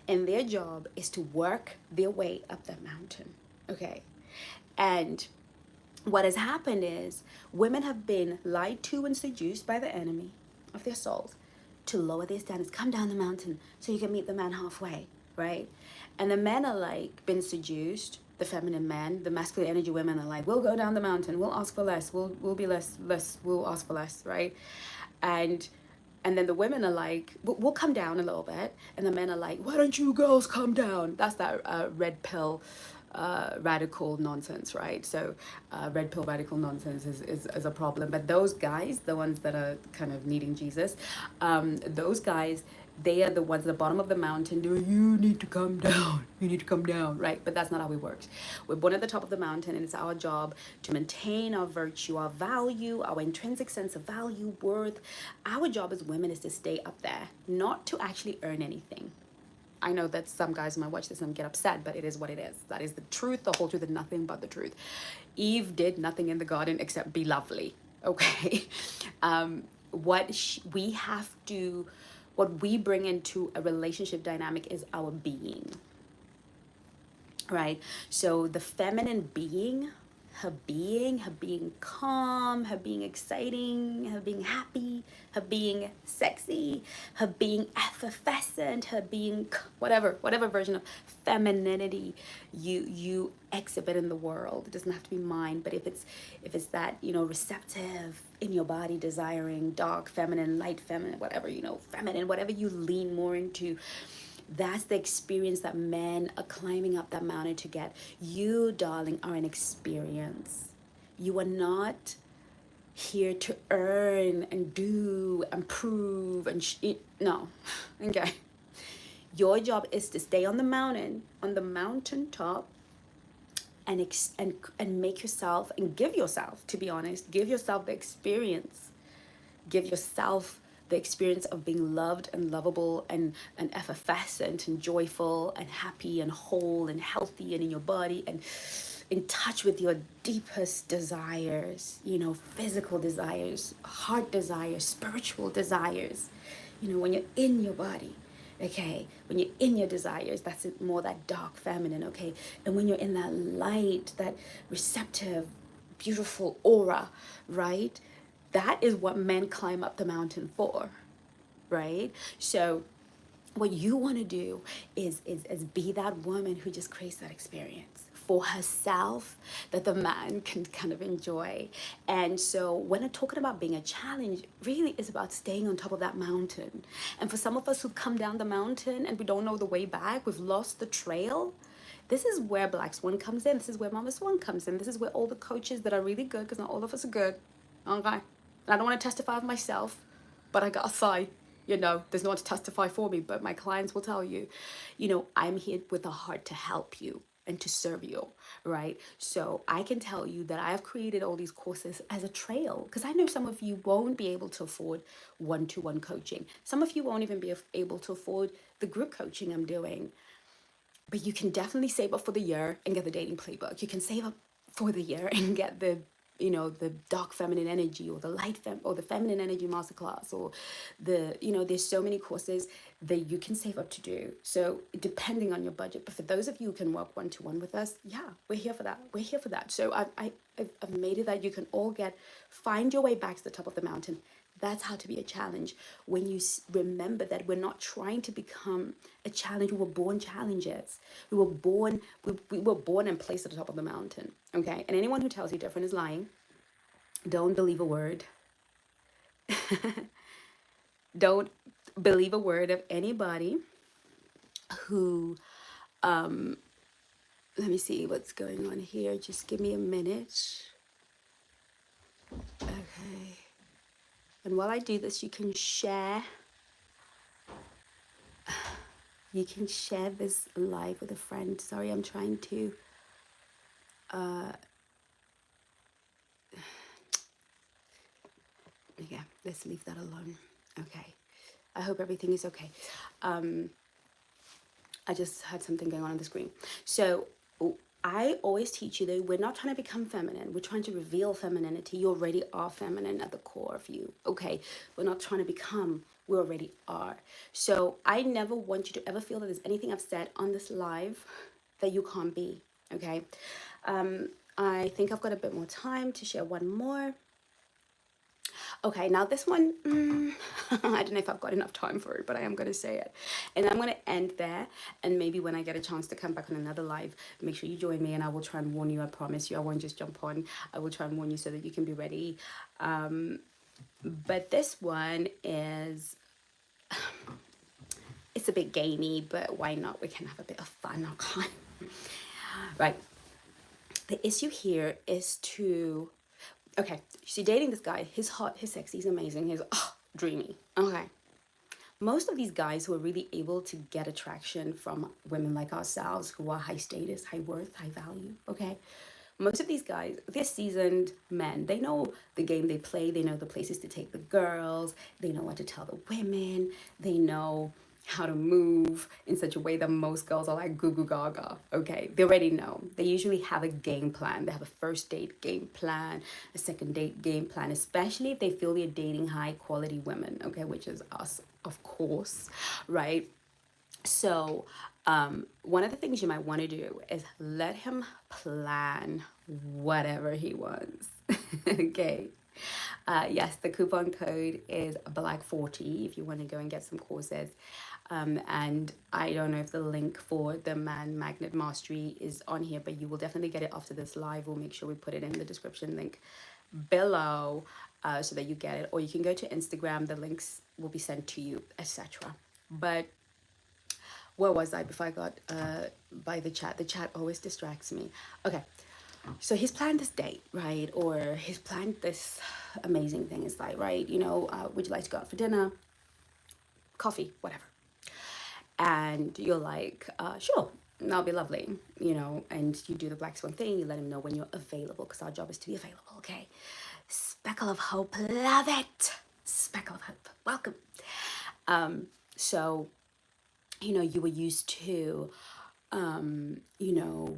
[SPEAKER 1] and their job is to work their way up that mountain. Okay. And what has happened is women have been lied to and seduced by the enemy of their souls to lower their standards. Come down the mountain so you can meet the man halfway, right? And the men are like been seduced. The feminine men, the masculine energy women are like, we'll go down the mountain, we'll ask for less, we'll be less, we'll ask for less, right? And then the women are like, we'll come down a little bit. And the men are like, why don't you girls come down? That's that red pill radical nonsense, right? So red pill radical nonsense is a problem. But those guys, the ones that are kind of needing Jesus, those guys, they are the ones at the bottom of the mountain doing, you need to come down, you need to come down, right? But that's not how we work. We're born at the top of the mountain, and it's our job to maintain our virtue, our value, our intrinsic sense of value, worth. Our job as women is to stay up there, not to actually earn anything. I know that some guys might watch this and get upset, but it is what it is. That is the truth, the whole truth, and nothing but the truth. Eve did nothing in the garden except be lovely, okay? What we bring into a relationship dynamic is our being, right? So the feminine being, her being calm, her being exciting, her being happy, her being sexy, her being effervescent, her being whatever version of femininity you exhibit in the world. It doesn't have to be mine, but if it's that, receptive in your body, desiring, dark feminine, light feminine, whatever, feminine, whatever you lean more into, that's the experience that men are climbing up that mountain to get. You, darling, are an experience. You are not here to earn and do and prove and no. Okay. Your job is to stay on the mountaintop, and make yourself and give yourself, to be honest, give yourself the experience. Give yourself the experience of being loved and lovable and effervescent and joyful and happy and whole and healthy and in your body and in touch with your deepest desires, physical desires, heart desires, spiritual desires, when you're in your body. Okay, when you're in your desires, that's more that dark feminine, okay? And when you're in that light, that receptive, beautiful aura, right? That is what men climb up the mountain for, right? So what you want to do is be that woman who just creates that experience for herself that the man can kind of enjoy. And so when I'm talking about being a challenge, really is about staying on top of that mountain. And for some of us who've come down the mountain and we don't know the way back, we've lost the trail, this is where Black Swan comes in. This is where Mama Swan comes in. This is where all the coaches that are really good, because not all of us are good, okay? And I don't want to testify of myself, but I gotta say, there's no one to testify for me, but my clients will tell you, I'm here with a heart to help you and to serve you, right? So I can tell you that I have created all these courses as a trail, because I know some of you won't be able to afford one-to-one coaching. Some of you won't even be able to afford the group coaching I'm doing. But you can definitely save up for the year and get the dating playbook. You can save up for the year and get the dark feminine energy, or the light or the feminine energy masterclass, or there's so many courses that you can save up to do. So depending on your budget, but for those of you who can work one-to-one with us, yeah, we're here for that. So I've made it that you can all find your way back to the top of the mountain. That's how to be a challenge. When you remember that we're not trying to become a challenge, we were born challengers. We were born and placed at the top of the mountain. Okay? And anyone who tells you different is lying. Don't believe a word. Don't believe a word of anybody who, let me see what's going on here. Just give me a minute. Okay. And while I do this, you can share this live with a friend. Sorry, I'm trying to let's leave that alone. Okay. I hope everything is okay. I just had something going on the screen. So I always teach you that we're not trying to become feminine. We're trying to reveal femininity. You already are feminine at the core of you. Okay. We're not trying to become, we already are. So I never want you to ever feel that there's anything I've said on this live that you can't be. Okay. I think I've got a bit more time to share one more. Okay, now this one, I don't know if I've got enough time for it, but I am going to say it. And I'm going to end there. And maybe when I get a chance to come back on another live, make sure you join me and I will try and warn you. I promise you, I won't just jump on. I will try and warn you so that you can be ready. But this one is, it's a bit gamey, but why not? We can have a bit of fun, okay? Right. The issue here is to, okay, she's dating this guy. He's hot, he's sexy, he's amazing, he's dreamy. Okay. Most of these guys who are really able to get attraction from women like ourselves who are high status, high worth, high value, okay? Most of these guys, they're seasoned men. They know the game they play. They know the places to take the girls. They know what to tell the women. They know how to move in such a way that most girls are like goo goo gaga. Okay, they already know. They usually have a game plan. They have a first date game plan, a second date game plan, especially if they feel they're dating high quality women. Okay, which is us, of course, right? So one of the things you might want to do is let him plan whatever he wants. Okay. Yes, the coupon code is Black40 if you want to go and get some courses. And I don't know if the link for the Man Magnet Mastery is on here, but you will definitely get it after this live. We'll make sure we put it in the description link below so that you get it. Or you can go to Instagram. The links will be sent to you, etc. But where was I before I got by the chat? The chat always distracts me. Okay. So he's planned this date, right? Or he's planned this amazing thing. It's like, right, you know, would you like to go out for dinner? Coffee, whatever. And you're like, sure, that'll be lovely, you know, and you do the Black Swan thing. You let him know when you're available because our job is to be available, okay? Speckle of hope, love it. Speckle of hope, welcome. So, you know, you were used to, you know,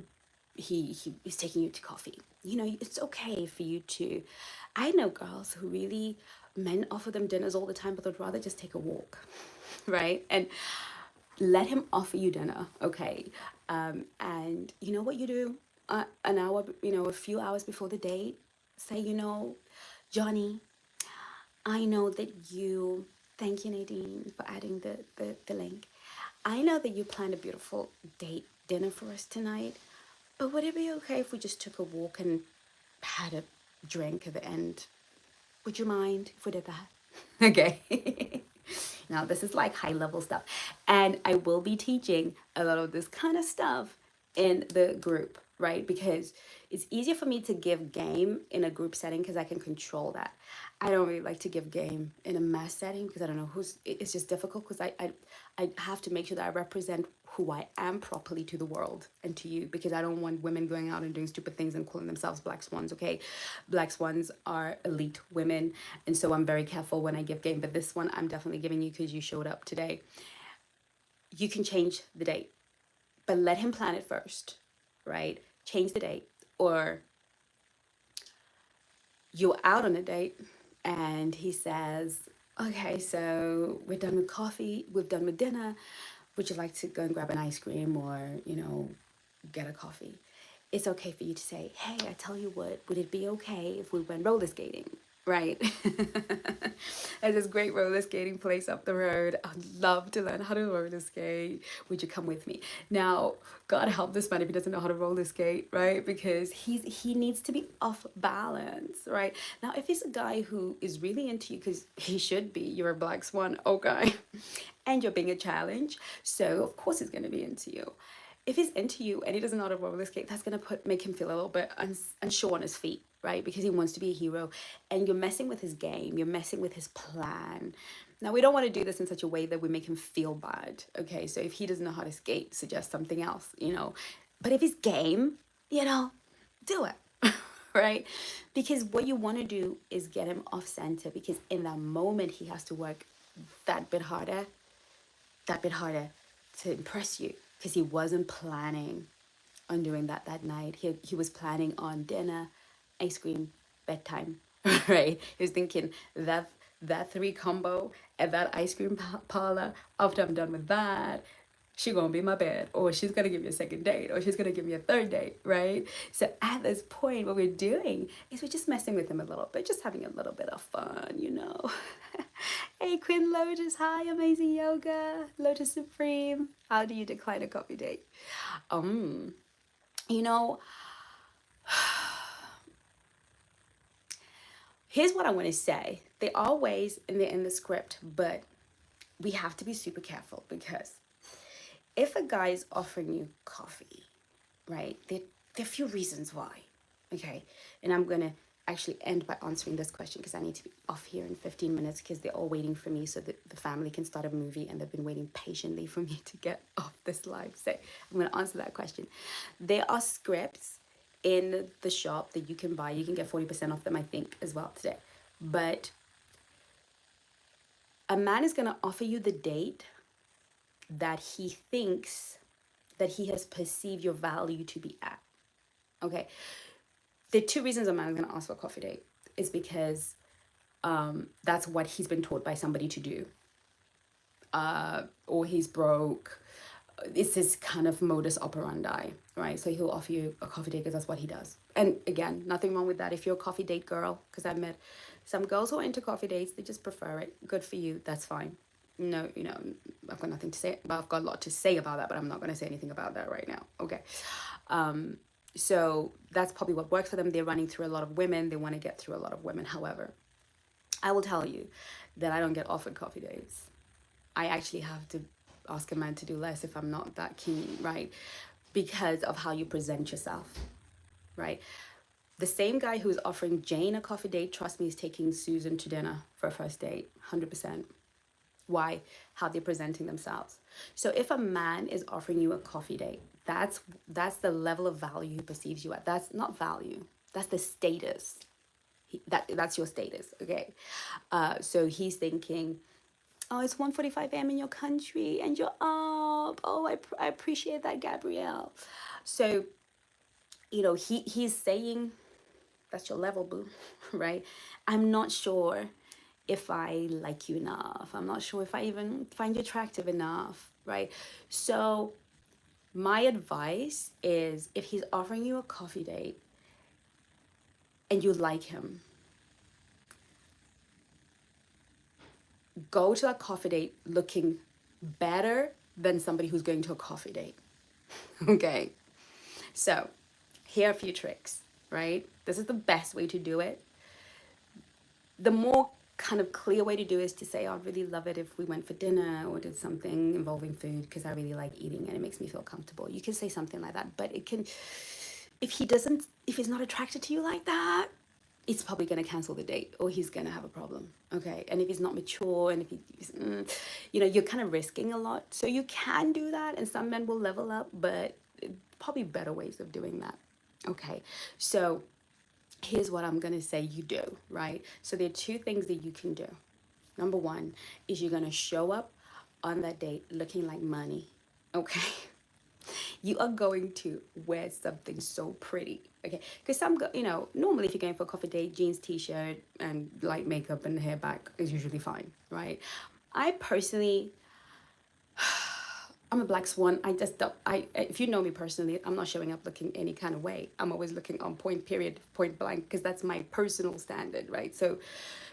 [SPEAKER 1] he's taking you to coffee. You know, it's okay for you to, I know girls who really, men offer them dinners all the time, but they'd rather just take a walk, right? And let him offer you dinner, okay? And you know what you do? An hour, you know, a few hours before the date, say, you know, Johnny, I know that you, thank you, Nadine, for adding the link. I know that you planned a beautiful date dinner for us tonight, but would it be okay if we just took a walk and had a drink at the end? Would you mind if we did that? Okay. Now, this is like high level stuff. And I will be teaching a lot of this kind of stuff in the group, right? Because it's easier for me to give game in a group setting because I can control that. I don't really like to give game in a mass setting because I don't know it's just difficult because I have to make sure that I represent who I am properly to the world and to you, because I don't want women going out and doing stupid things and calling themselves Black Swans, okay? Black Swans are elite women, and so I'm very careful when I give game, but this one I'm definitely giving you because you showed up today. You can change the date, but let him plan it first, right? Change the date. Or you're out on a date and he says, okay, so we're done with coffee, we're done with dinner, would you like to go and grab an ice cream or, you know, get a coffee? It's okay for you to say, hey, I tell you what, would it be okay if we went roller skating, right? There's this great roller skating place up the road. I'd love to learn how to roller skate. Would you come with me? Now, God help this man if he doesn't know how to roller skate, right? Because he needs to be off balance, right? Now, if he's a guy who is really into you, because he should be, you're a Black Swan, okay, and you're being a challenge, so of course he's going to be into you. If he's into you and he doesn't know how to roller skate, that's going to make him feel a little bit unsure on his feet, right? Because he wants to be a hero, and you're messing with his game. You're messing with his plan. Now, we don't want to do this in such a way that we make him feel bad, okay? So if he doesn't know how to skate, suggest something else, you know. But if he's game, you know, do it, right? Because what you want to do is get him off center, because in that moment he has to work that bit harder, that bit harder to impress you, because he wasn't planning on doing that night. He was planning on dinner, ice cream, bedtime, right? He was thinking that three combo at that ice cream parlor. After I'm done with that, she gonna be in my bed, or she's gonna give me a second date, or she's gonna give me a third date, right? So at this point, what we're doing is we're just messing with him a little bit, just having a little bit of fun, you know. Hey, Quinn Lotus, hi, amazing yoga, Lotus Supreme. How do you decline a coffee date? Um, you know, here's what I want to say. They always they're in the script, but we have to be super careful, because if a guy is offering you coffee, right, there are a few reasons why, okay? And I'm gonna actually end by answering this question, because I need to be off here in 15 minutes, because they're all waiting for me so that the family can start a movie, and they've been waiting patiently for me to get off this live. So I'm gonna answer that question. There are scripts in the shop that you can buy. You can get 40% off them, I think, as well today. But a man is gonna offer you the date that he thinks, that he has perceived your value to be at. Okay. The two reasons a man is going to ask for a coffee date is because that's what he's been taught by somebody to do. Or he's broke. It's this kind of modus operandi, right? So he'll offer you a coffee date because that's what he does. And again, nothing wrong with that if you're a coffee date girl, because I've met some girls who are into coffee dates, they just prefer it. Good for you, that's fine. No, you know, I've got nothing to say, but I've got a lot to say about that, but I'm not going to say anything about that right now. Okay. So that's probably what works for them. They're running through a lot of women. They want to get through a lot of women. However, I will tell you that I don't get offered coffee dates. I actually have to ask a man to do less if I'm not that keen, right? Because of how you present yourself, right? The same guy who's offering Jane a coffee date, trust me, is taking Susan to dinner for a first date, 100%. Why? How they're presenting themselves. So if a man is offering you a coffee date, that's the level of value he perceives you at. That's not value. That's the status. That's your status. Okay. So he's thinking, oh, it's 1:45 a.m. in your country and you're up. Oh, I appreciate that, Gabrielle. So, you know, he's saying that's your level, boo, right? I'm not sure if I like you enough. I'm not sure if I even find you attractive enough, right? So my advice is, if he's offering you a coffee date and you like him, go to that coffee date looking better than somebody who's going to a coffee date. Okay. So here are a few tricks, right? This is the best way to do it. The more kind of clear way to do is to say, oh, I'd really love it if we went for dinner or did something involving food, because I really like eating and it makes me feel comfortable. You can say something like that, but it can, if he's not attracted to you like that, it's probably going to cancel the date, or he's going to have a problem. Okay. And if he's not mature, and if he's, you know, you're kind of risking a lot. So you can do that, and some men will level up, but probably better ways of doing that. Okay. So here's what I'm going to say you do, right? So there are two things that you can do. Number one is you're going to show up on that date looking like money, okay? You are going to wear something so pretty, okay? Because you know, normally if you're going for a coffee date, jeans, t-shirt, and light makeup and hair back is usually fine, right? I personally, I'm a black swan. I just don't, if you know me personally, I'm not showing up looking any kind of way. I'm always looking on point, period, point blank, because that's my personal standard, right? So,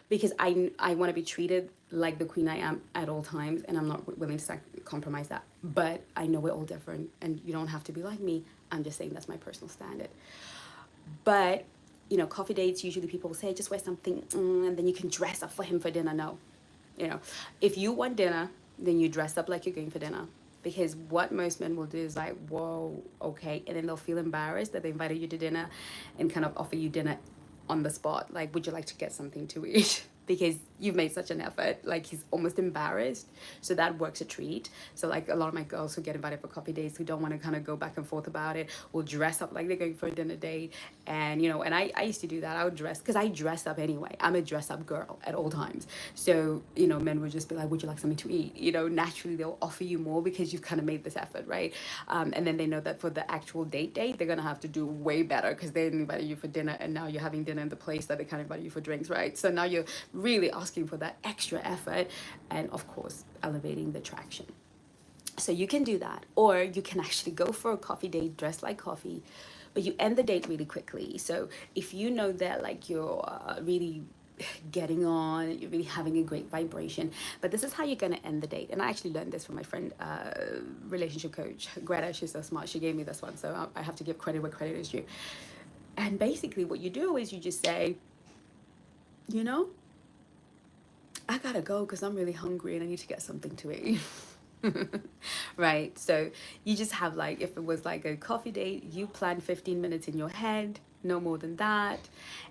[SPEAKER 1] because I want to be treated like the queen I am at all times, and I'm not willing to compromise that. But I know we're all different, and you don't have to be like me. I'm just saying that's my personal standard. But, you know, coffee dates, usually people say, just wear something, and then you can dress up for him for dinner. No. You know, if you want dinner, then you dress up like you're going for dinner. Because what most men will do is like, whoa, okay. And then they'll feel embarrassed that they invited you to dinner and kind of offer you dinner on the spot. Like, would you like to get something to eat? because you've made such an effort. Like he's almost embarrassed. So that works a treat. So like a lot of my girls who get invited for coffee dates who don't want to kind of go back and forth about it will dress up like they're going for a dinner date. And, you know, and I used to do that. I would dress, because I dress up anyway. I'm a dress up girl at all times. So, you know, men would just be like, would you like something to eat? You know, naturally they'll offer you more because you've kind of made this effort, right? And then they know that for the actual date, they're going to have to do way better because they invited you for dinner and now you're having dinner in the place that they kind of invited you for drinks, right? So now you're really asking for that extra effort and, of course, elevating the attraction. So you can do that, or you can actually go for a coffee date dressed like coffee, but you end the date really quickly. So if you know that like you're really getting on, you're really having a great vibration, but this is how you're going to end the date. And I actually learned this from my friend, relationship coach Greta. She's so smart, she gave me this one, so I have to give credit where credit is due. And basically what you do is you just say, you know, I gotta go because I'm really hungry and I need to get something to eat. Right? So you just have like, if it was like a coffee date, you plan 15 minutes in your head, no more than that.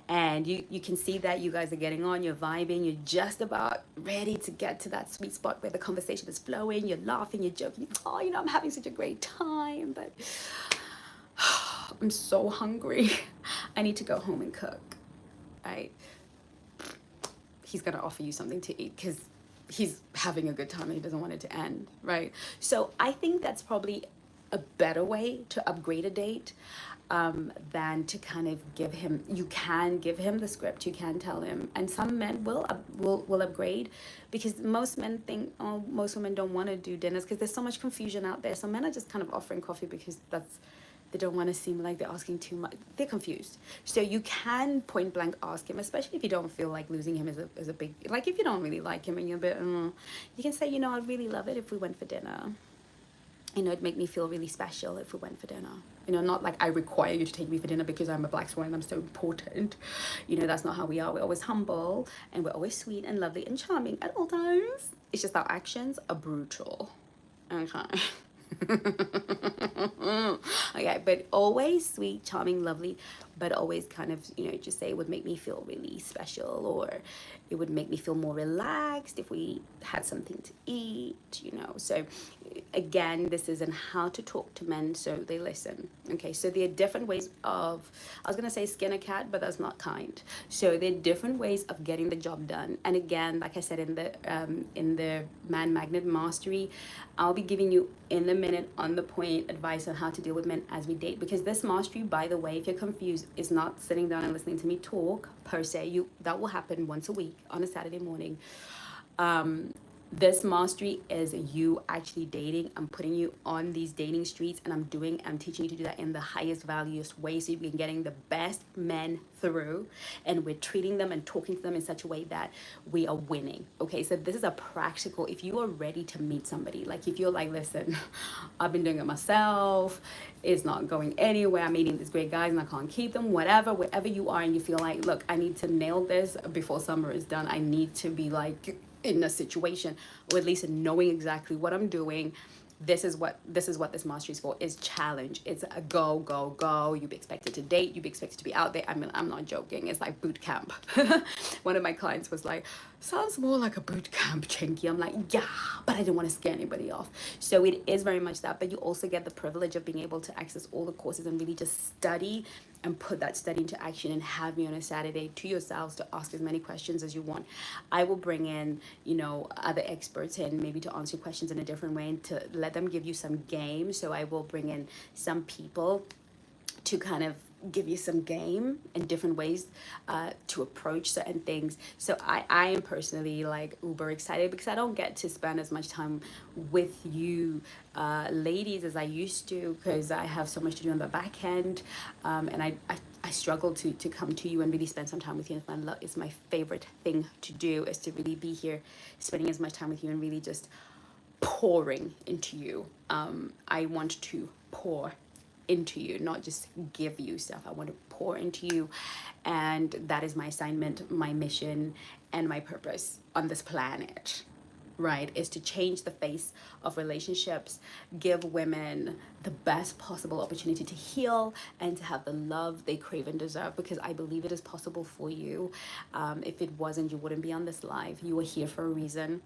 [SPEAKER 1] And you can see that you guys are getting on, you're vibing, you're just about ready to get to that sweet spot where the conversation is flowing, you're laughing, you're joking. Oh, you know, I'm having such a great time, but I'm so hungry. I need to go home and cook. Right? He's gonna offer you something to eat because he's having a good time and he doesn't want it to end, right? So I think that's probably a better way to upgrade a date, than to kind of give him. You can give him the script, you can tell him, and some men will upgrade, because most men think, oh, most women don't want to do dinners because there's so much confusion out there. So men are just kind of offering coffee because they don't want to seem like they're asking too much. They're confused. So you can point blank ask him, especially if you don't feel like losing him is a big, like if you don't really like him and you're a bit, you can say, you know, I'd really love it if we went for dinner. You know, it'd make me feel really special if we went for dinner. You know, not like I require you to take me for dinner because I'm a black swan and I'm so important. You know, that's not how we are. We're always humble and we're always sweet and lovely and charming at all times. It's just our actions are brutal. Okay. Okay, but always sweet, charming, lovely, but always kind of, you know, just say it would make me feel really special, or it would make me feel more relaxed if we had something to eat, you know. So again, this is in how to talk to men so they listen. Okay, so there are different ways of, I was gonna say skin a cat, but that's not kind. So there are different ways of getting the job done. And again, like I said, in the Man Magnet Mastery, I'll be giving you in the minute, on the point advice on how to deal with men as we date. Because this mastery, by the way, if you're confused, is not sitting down and listening to me talk per se. That will happen once a week on a Saturday morning. This mastery is you actually dating. I'm putting you on these dating streets, and I'm teaching you to do that in the highest values way, so you've been getting the best men through, and we're treating them and talking to them in such a way that we are winning. Okay, so this is a practical, if you are ready to meet somebody, like if you're like, listen, I've been doing it myself, it's not going anywhere, I'm meeting these great guys and I can't keep them, whatever, wherever you are, and you feel like, look, I need to nail this before summer is done, I need to be like in a situation, or at least knowing exactly what I'm doing. This is what this mastery is for, is challenge. It's a go. You be expected to date, you be expected to be out there. I mean, I'm not joking, it's like boot camp. One of my clients was like, sounds more like a boot camp, Chengi. I'm like, yeah, but I didn't want to scare anybody off. So it is very much that, but you also get the privilege of being able to access all the courses and really just study and put that study into action, and have me on a Saturday to yourselves to ask as many questions as you want. I will bring in, you know, other experts in, maybe to answer your questions in a different way and to let them give you some game. So I will bring in some people to kind of give you some game and different ways to approach certain things. So I am personally like uber excited, because I don't get to spend as much time with you ladies as I used to, because I have so much to do on the back end, and I struggle to come to you and really spend some time with you. It's my favorite thing to do, is to really be here spending as much time with you and really just pouring into you. I want to pour into you, not just give you stuff. I want to pour into you, and that is my assignment, my mission, and my purpose on this planet. right, is to change the face of relationships, give women the best possible opportunity to heal and to have the love they crave and deserve, because I believe it is possible for you. If it wasn't, you wouldn't be on this live. You were here for a reason.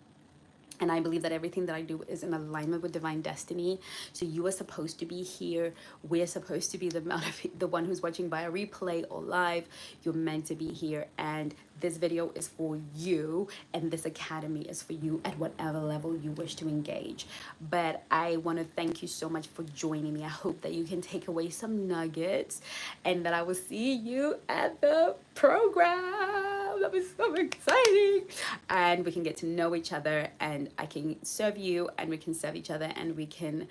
[SPEAKER 1] And I believe that everything that I do is in alignment with divine destiny. So you are supposed to be here. We're supposed to be the one who's watching by a replay or live. You're meant to be here. And this video is for you. And this academy is for you at whatever level you wish to engage. But I want to thank you so much for joining me. I hope that you can take away some nuggets and that I will see you at the program. That was so exciting. And we can get to know each other, and I can serve you and we can serve each other, and we can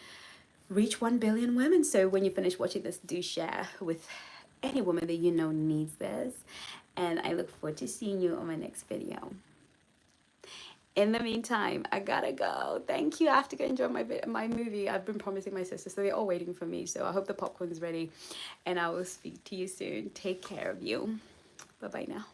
[SPEAKER 1] reach 1 billion women. So when you finish watching this, do share with any woman that you know needs this. And I look forward to seeing you on my next video. In the meantime, I gotta go. Thank you. I have to go enjoy my movie. I've been promising my sisters, so they're all waiting for me. So I hope the popcorn is ready, and I will speak to you soon. Take care of you. Bye-bye now.